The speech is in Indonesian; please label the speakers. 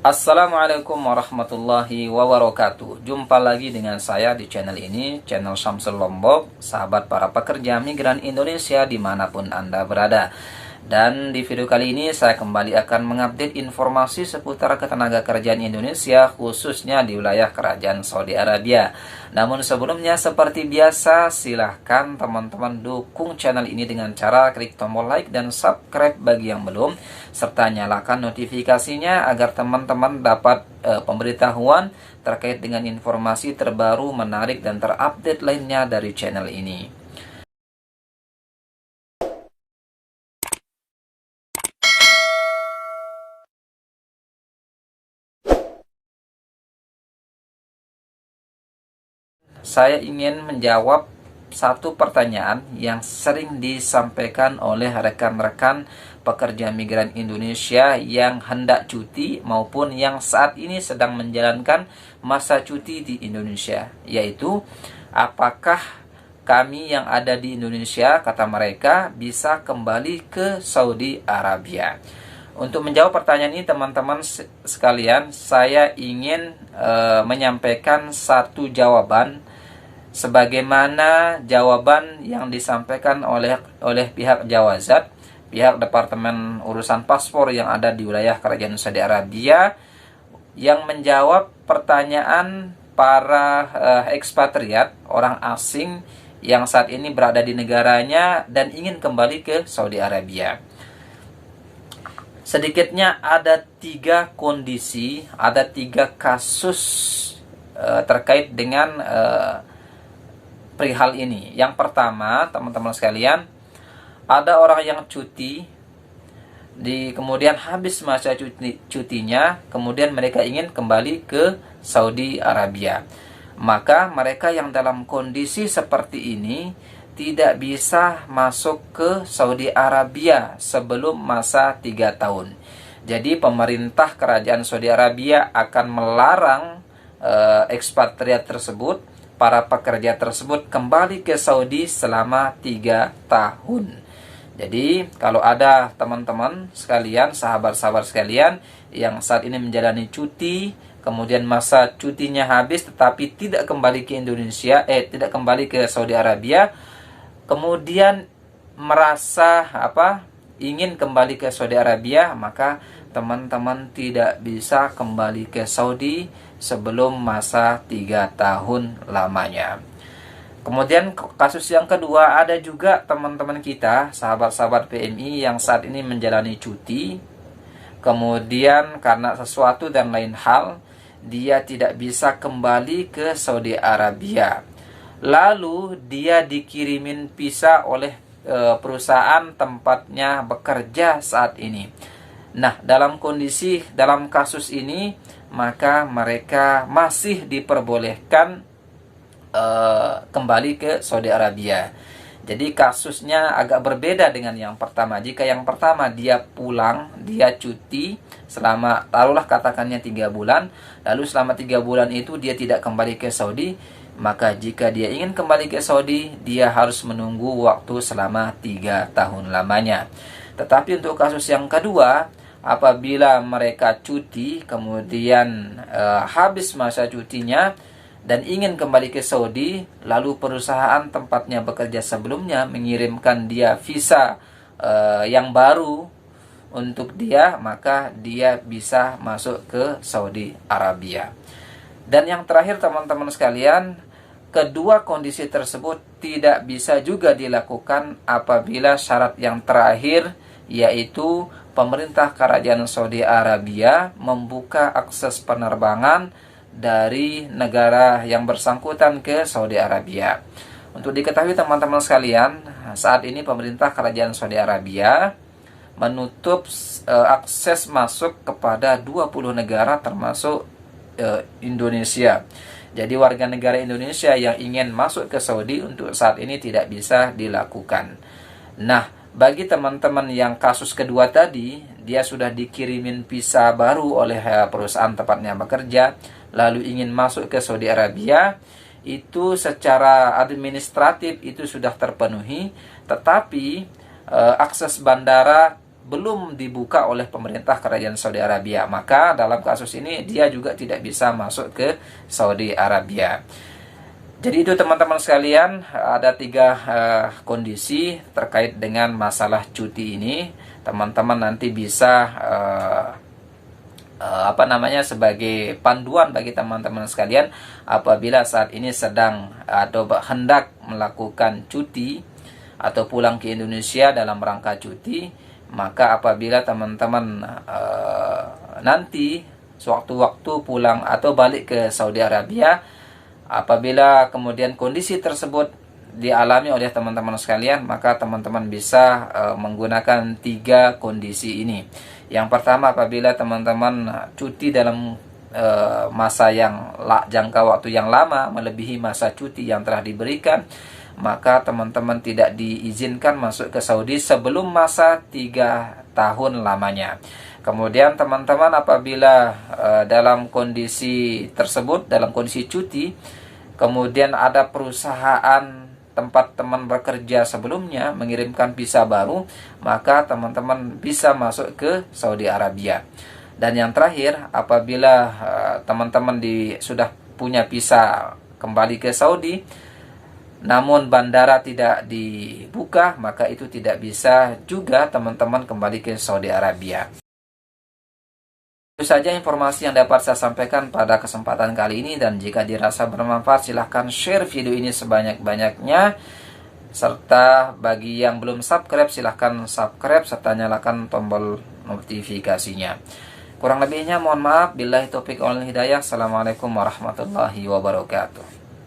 Speaker 1: Assalamualaikum warahmatullahi wabarakatuh. Jumpa lagi dengan saya di channel ini, channel Syamsul Lombok, sahabat para pekerja migran Indonesia dimanapun Anda berada. Dan di video kali ini saya kembali akan mengupdate informasi seputar ketenaga kerjaan Indonesia, khususnya di wilayah Kerajaan Saudi Arabia. Namun sebelumnya, seperti biasa, silahkan teman-teman dukung channel ini dengan cara klik tombol like dan subscribe bagi yang belum, serta nyalakan notifikasinya agar teman-teman dapat pemberitahuan terkait dengan informasi terbaru, menarik, dan terupdate lainnya dari channel ini. Saya ingin menjawab satu pertanyaan yang sering disampaikan oleh rekan-rekan pekerja migran Indonesia yang hendak cuti maupun yang saat ini sedang menjalankan masa cuti di Indonesia, yaitu apakah kami yang ada di Indonesia, kata mereka, bisa kembali ke Saudi Arabia. Untuk menjawab pertanyaan ini, teman-teman sekalian, saya ingin menyampaikan satu jawaban sebagaimana jawaban yang disampaikan oleh pihak Jawazat, pihak Departemen Urusan Paspor yang ada di wilayah Kerajaan Saudi Arabia, yang menjawab pertanyaan para ekspatriat, orang asing yang saat ini berada di negaranya dan ingin kembali ke Saudi Arabia. Sedikitnya ada 3 kondisi, ada 3 kasus terkait dengan perihal ini. Yang pertama, teman-teman sekalian, ada orang yang cuti, kemudian habis masa cutinya, kemudian mereka ingin kembali ke Saudi Arabia. Maka mereka yang dalam kondisi seperti ini tidak bisa masuk ke Saudi Arabia sebelum masa 3 tahun. Jadi pemerintah Kerajaan Saudi Arabia akan melarang ekspatriat tersebut, para pekerja tersebut, kembali ke Saudi selama 3 tahun. Jadi kalau ada teman-teman sekalian, sahabat-sahabat sekalian yang saat ini menjalani cuti, kemudian masa cutinya habis tetapi tidak kembali ke Indonesia, tidak kembali ke Saudi Arabia, kemudian merasa ingin kembali ke Saudi Arabia, maka teman-teman tidak bisa kembali ke Saudi sebelum masa 3 tahun lamanya. Kemudian kasus yang kedua, ada juga teman-teman kita, sahabat-sahabat PMI yang saat ini menjalani cuti, kemudian karena sesuatu dan lain hal, dia tidak bisa kembali ke Saudi Arabia. Lalu dia dikirimin visa oleh perusahaan tempatnya bekerja saat ini. Nah, dalam kasus ini, maka mereka masih diperbolehkan kembali ke Saudi Arabia. Jadi kasusnya agak berbeda dengan yang pertama. Jika yang pertama dia pulang, dia cuti selama, taruhlah katakannya 3 bulan, lalu selama 3 bulan itu dia tidak kembali ke Saudi, maka jika dia ingin kembali ke Saudi, dia harus menunggu waktu selama 3 tahun lamanya. Tetapi untuk kasus yang kedua, apabila mereka cuti, kemudian habis masa cutinya dan ingin kembali ke Saudi, lalu perusahaan tempatnya bekerja sebelumnya mengirimkan dia visa yang baru untuk dia, maka dia bisa masuk ke Saudi Arabia. Dan yang terakhir, teman-teman sekalian, kedua kondisi tersebut tidak bisa juga dilakukan apabila syarat yang terakhir, yaitu pemerintah Kerajaan Saudi Arabia membuka akses penerbangan dari negara yang bersangkutan ke Saudi Arabia. Untuk diketahui teman-teman sekalian, saat ini pemerintah Kerajaan Saudi Arabia menutup akses masuk kepada 20 negara termasuk Indonesia. Jadi warga negara Indonesia yang ingin masuk ke Saudi untuk saat ini tidak bisa dilakukan. Nah, bagi teman-teman yang kasus kedua tadi, dia sudah dikirimin visa baru oleh perusahaan tempatnya bekerja, lalu ingin masuk ke Saudi Arabia, itu secara administratif itu sudah terpenuhi, tetapi akses bandara belum dibuka oleh pemerintah Kerajaan Saudi Arabia, maka dalam kasus ini dia juga tidak bisa masuk ke Saudi Arabia. Jadi itu teman-teman sekalian, ada 3 kondisi terkait dengan masalah cuti ini. Teman-teman nanti bisa sebagai panduan bagi teman-teman sekalian apabila saat ini sedang atau hendak melakukan cuti atau pulang ke Indonesia dalam rangka cuti. Maka apabila teman-teman nanti sewaktu-waktu pulang atau balik ke Saudi Arabia, apabila kemudian kondisi tersebut dialami oleh teman-teman sekalian, maka teman-teman bisa menggunakan 3 kondisi ini. Yang pertama, apabila teman-teman cuti dalam masa yang jangka waktu yang lama melebihi masa cuti yang telah diberikan, maka teman-teman tidak diizinkan masuk ke Saudi sebelum masa 3 tahun lamanya. Kemudian teman-teman apabila dalam kondisi tersebut, dalam kondisi cuti, kemudian ada perusahaan tempat teman bekerja sebelumnya mengirimkan visa baru, maka teman-teman bisa masuk ke Saudi Arabia. Dan yang terakhir, apabila teman-teman sudah punya visa kembali ke Saudi, namun bandara tidak dibuka, maka itu tidak bisa juga teman-teman kembali ke Saudi Arabia. Itu saja informasi yang dapat saya sampaikan pada kesempatan kali ini, dan jika dirasa bermanfaat silahkan share video ini sebanyak-banyaknya, serta bagi yang belum subscribe silahkan subscribe serta nyalakan tombol notifikasinya. Kurang lebihnya mohon maaf. Billahi taufiq wal hidayah. Assalamualaikum warahmatullahi wabarakatuh.